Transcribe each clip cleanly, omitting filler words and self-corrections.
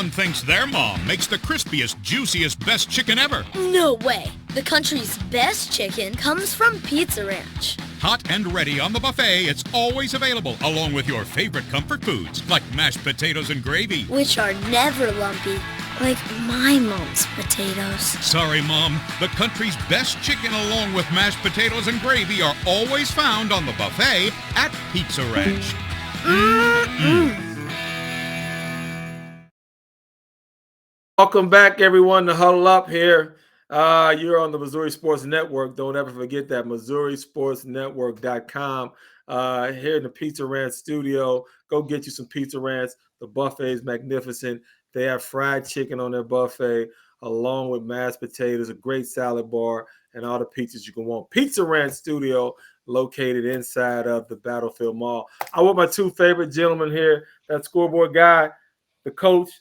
Everyone thinks their mom makes the crispiest, juiciest, best chicken ever. No way. The country's best chicken comes from Pizza Ranch. Hot and ready on the buffet, it's always available, along with your favorite comfort foods, like mashed potatoes and gravy. Which are never lumpy, like my mom's potatoes. Sorry, Mom. The country's best chicken, along with mashed potatoes and gravy, are always found on the buffet at Pizza Ranch. Welcome back, everyone, to Huddle Up here. You're on the Missouri Sports Network. Don't ever forget that, MissouriSportsNetwork.com. Here in the Pizza Ranch studio. Go get you some Pizza Ranch. The buffet is magnificent. They have fried chicken on their buffet, along with mashed potatoes, a great salad bar, and all the pizzas you can want. Pizza Ranch studio located inside of the Battlefield Mall. I want my two favorite gentlemen here, that scoreboard guy, the coach,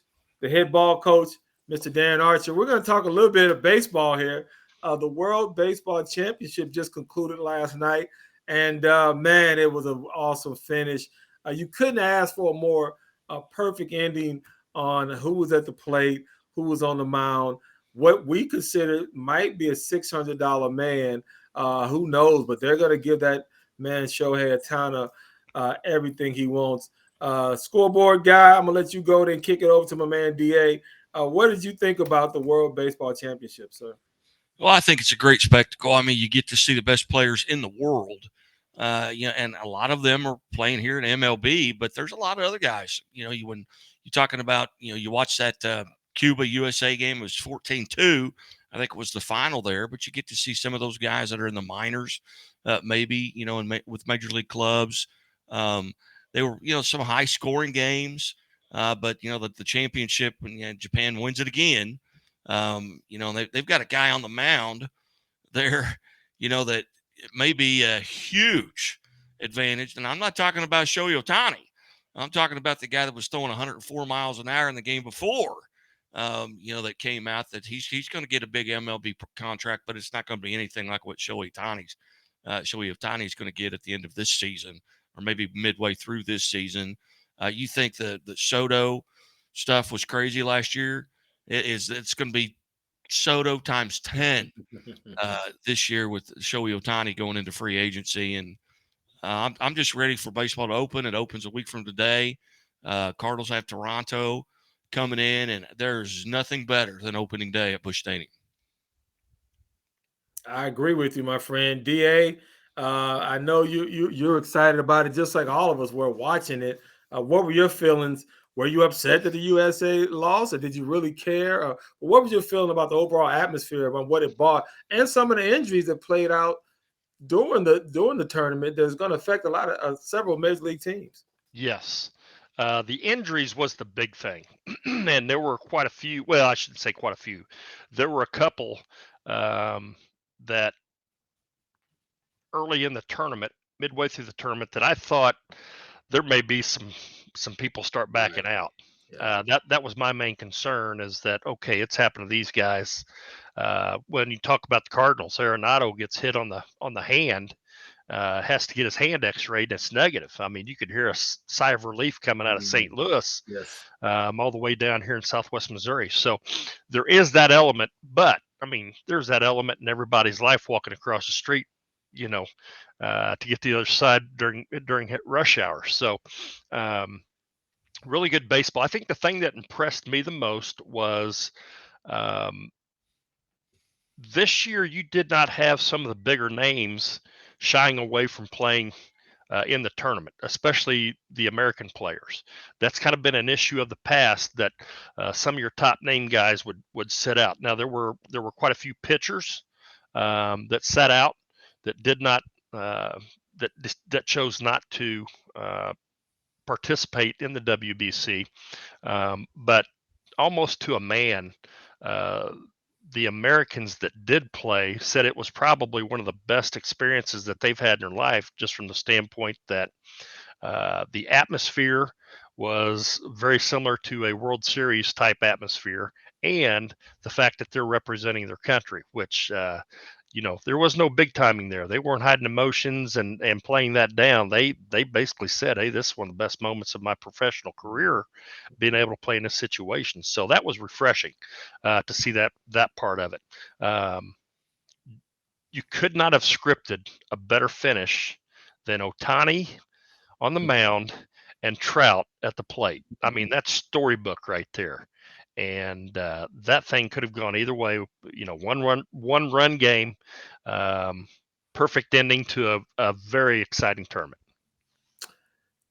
the head ball coach, Mr. Darren Archer. We're going to talk a little bit of baseball here. The World Baseball Championship just concluded last night, and man, it was an awesome finish. You couldn't ask for a more perfect ending on who was at the plate, who was on the mound, what we consider might be a $600 man. Who knows? But they're going to give that man Shohei Ohtani everything he wants. Scoreboard guy, I'm going to let you go and kick it over to my man DA. What did you think about the World Baseball Championship, sir? Well, I think it's a great spectacle. I mean, you get to see the best players in the world, and a lot of them are playing here in MLB, but there's a lot of other guys. When you're talking about, you watch that Cuba-USA game, it was 14-2. I think it was the final there, but you get to see some of those guys that are in the minors, maybe, with major league clubs. They were, some high-scoring games. But the championship, and Japan wins it again. They've got a guy on the mound there, that it may be a huge advantage. And I'm not talking about Shohei Ohtani. I'm talking about the guy that was throwing 104 miles an hour in the game before. That came out that he's going to get a big MLB contract, but it's not going to be anything like what Shohei Ohtani is going to get at the end of this season, or maybe midway through this season. You think the Soto stuff was crazy last year? It's going to be Soto times 10 this year with Shohei Ohtani going into free agency, and I'm just ready for baseball to open. It opens a week from today. Cardinals have Toronto coming in, and there's nothing better than opening day at Busch Stadium. I agree with you, my friend. DA, I know you're excited about it, just like all of us were watching it. What were your feelings? Were you upset that the USA lost, or did you really care? What was your feeling about the overall atmosphere, about what it brought, and some of the injuries that played out during the tournament that's going to affect a lot of several major league teams? Yes. The injuries was the big thing, and there were quite a few. Well, I shouldn't say quite a few. There were a couple that early in the tournament, midway through the tournament, that I thought there may be some people start backing out. Yeah. That was my main concern, is that, okay, it's happened to these guys. When you talk about the Cardinals, Arenado gets hit on the hand, has to get his hand x-rayed. It's negative. I mean, you could hear a sigh of relief coming out of St. Louis, Yes. all the way down here in Southwest Missouri. So there is that element, but I mean, there's that element in everybody's life walking across the street, to get to the other side during rush hour. So really good baseball. I think the thing that impressed me the most was this year you did not have some of the bigger names shying away from playing in the tournament, especially the American players. That's kind of been an issue of the past, that some of your top name guys would sit out. Now there were quite a few pitchers that sat out, that did not that chose not to participate in the WBC, but almost to a man, the Americans that did play said it was probably one of the best experiences that they've had in their life, just from the standpoint that the atmosphere was very similar to a World Series type atmosphere, and the fact that they're representing their country, which there was no big timing there. They weren't hiding emotions and playing that down. They basically said, "Hey, this is one of the best moments of my professional career, being able to play in this situation." So that was refreshing to see that part of it. You could not have scripted a better finish than Otani on the mound and Trout at the plate. I mean, that's storybook right there. And that thing could have gone either way. One run game, perfect ending to a very exciting tournament.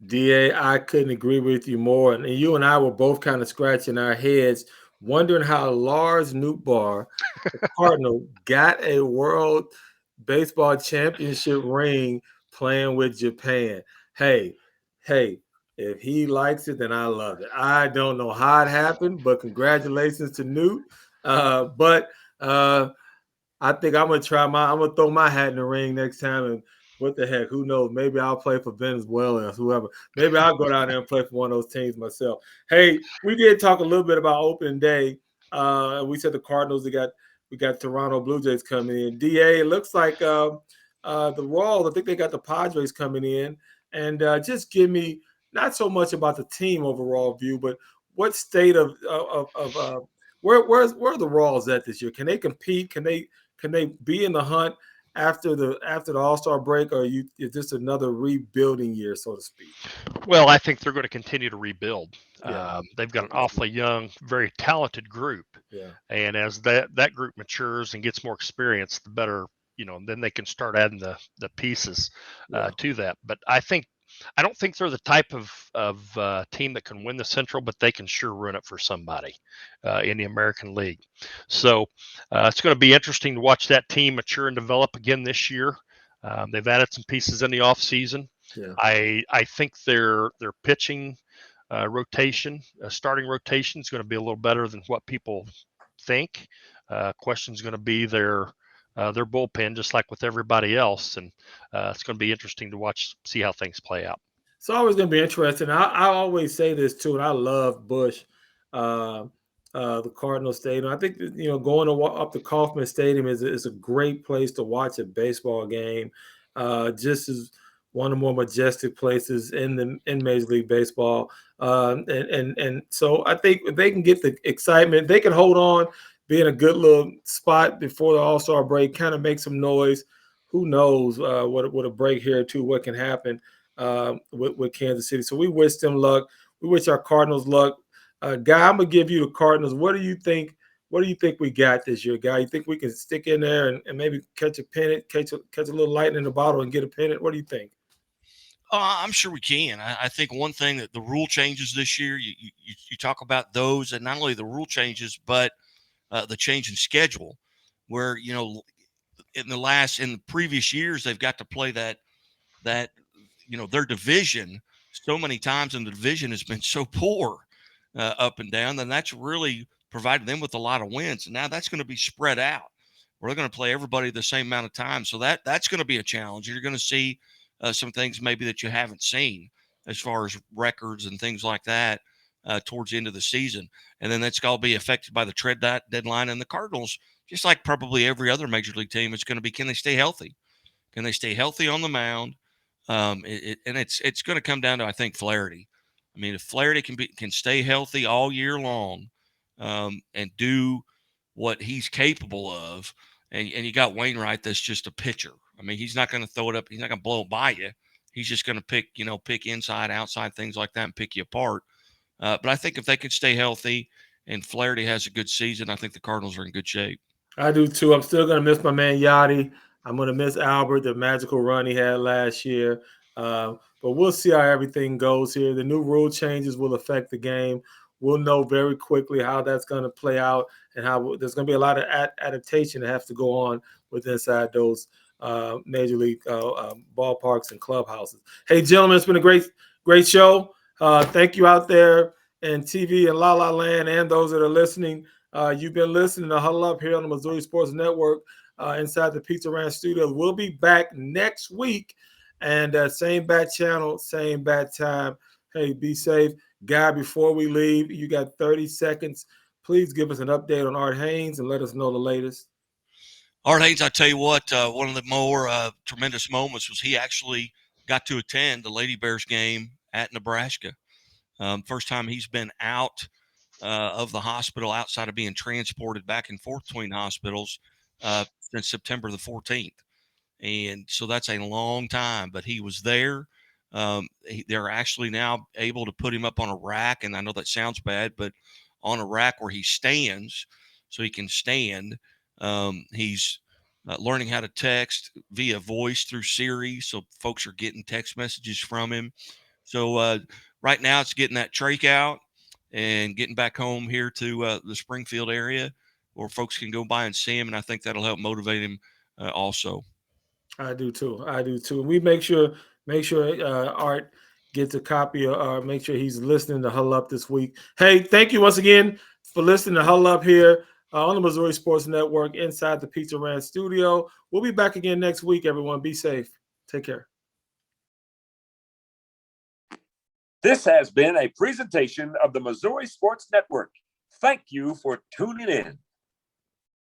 DA, I couldn't agree with you more. And you and I were both kind of scratching our heads, wondering how Lars Nootbaar, the Cardinal, got a World Baseball Championship ring playing with Japan. Hey, if he likes it, then I love it. I don't know how it happened, but congratulations to Newt. But I think I'm gonna throw my hat in the ring next time, and what the heck, who knows? Maybe I'll play for Venezuela or whoever. Maybe I'll go down there and play for one of those teams myself. Hey, we did talk a little bit about opening day. We said the Cardinals. We got Toronto Blue Jays coming in. DA, it looks like the Royals. I think they got the Padres coming in, and just give me not so much about the team overall view, but what state of where are the Royals at this year? Can they compete? Can they be in the hunt after the All-Star break, or is this another rebuilding year, so to speak? Well, I think they're going to continue to rebuild. Yeah. They've got an awfully young, very talented group. Yeah. And as that group matures and gets more experience, the better, then they can start adding the pieces to that. But I don't think they're the type of team that can win the Central, but they can sure run it for somebody in the American League. So it's going to be interesting to watch that team mature and develop again this year. They've added some pieces in the offseason. Yeah. I think their pitching rotation, starting rotation, is going to be a little better than what people think. Question is going to be their bullpen, just like with everybody else, and it's going to be interesting to see how things play out. It's always going to be interesting. I always say this too, and I love Busch, the Cardinal Stadium. I think going up to Kauffman Stadium is a great place to watch a baseball game. Just as one of the more majestic places in Major League Baseball. And so I think if they can get the excitement, they can hold on, be in a good little spot before the All-Star break, kind of make some noise. Who knows what a break here too, what can happen with Kansas City. So we wish them luck. We wish our Cardinals luck. Guy, I'm gonna give you the Cardinals. What do you think? What do you think we got this year, Guy? You think we can stick in there and maybe catch a pennant, catch a little lightning in the bottle and get a pennant? What do you think? I'm sure we can. I think one thing that the rule changes this year, you talk about those, and not only the rule changes, but the change in schedule, where in the previous years they've got to play that their division so many times, and the division has been so poor up and down, then that's really provided them with a lot of wins. And now that's going to be spread out. We're going to play everybody the same amount of time, so that's going to be a challenge. You're going to see some things maybe that you haven't seen as far as records and things like that towards the end of the season. And then that's going to be affected by the trade deadline. And the Cardinals, just like probably every other major league team, it's going to be, can they stay healthy? Can they stay healthy on the mound? And it's going to come down to, I think, Flaherty. I mean, if Flaherty can stay healthy all year long and do what he's capable of, and you got Wainwright that's just a pitcher. I mean, he's not going to throw it up. He's not going to blow it by you. He's just going to pick inside, outside, things like that and pick you apart. But I think if they can stay healthy and Flaherty has a good season, I think the Cardinals are in good shape. I do too. I'm still going to miss my man Yachty. I'm going to miss Albert, the magical run he had last year. But we'll see how everything goes here. The new rule changes will affect the game. We'll know very quickly how that's going to play out and how there's going to be a lot of adaptation that has to go on with inside those major league ballparks and clubhouses. Hey, gentlemen, it's been a great show. Thank you out there in TV and La La Land and those that are listening. You've been listening to Huddle Up here on the Missouri Sports Network inside the Pizza Ranch Studios. We'll be back next week, and same bat channel, same bat time. Hey, be safe. Guy, before we leave, you got 30 seconds. Please give us an update on Art Haynes and let us know the latest. Art Haynes, I tell you what, one of the more tremendous moments was he actually got to attend the Lady Bears game at Nebraska. First time he's been out of the hospital outside of being transported back and forth between hospitals since September the 14th. And so that's a long time, but he was there. They're actually now able to put him up on a rack, and I know that sounds bad, but on a rack where he stands so he can stand. He's learning how to text via voice through Siri, so folks are getting text messages from him. So right now it's getting that trach out and getting back home here to the Springfield area where folks can go by and see him, and I think that'll help motivate him also. I do too. And we make sure Art gets a copy or make sure he's listening to Huddle Up this week. Hey, thank you once again for listening to Huddle Up here on the Missouri Sports Network inside the Pizza Ranch studio. We'll be back again next week, everyone. Be safe. Take care. This has been a presentation of the Missouri Sports Network. Thank you for tuning in.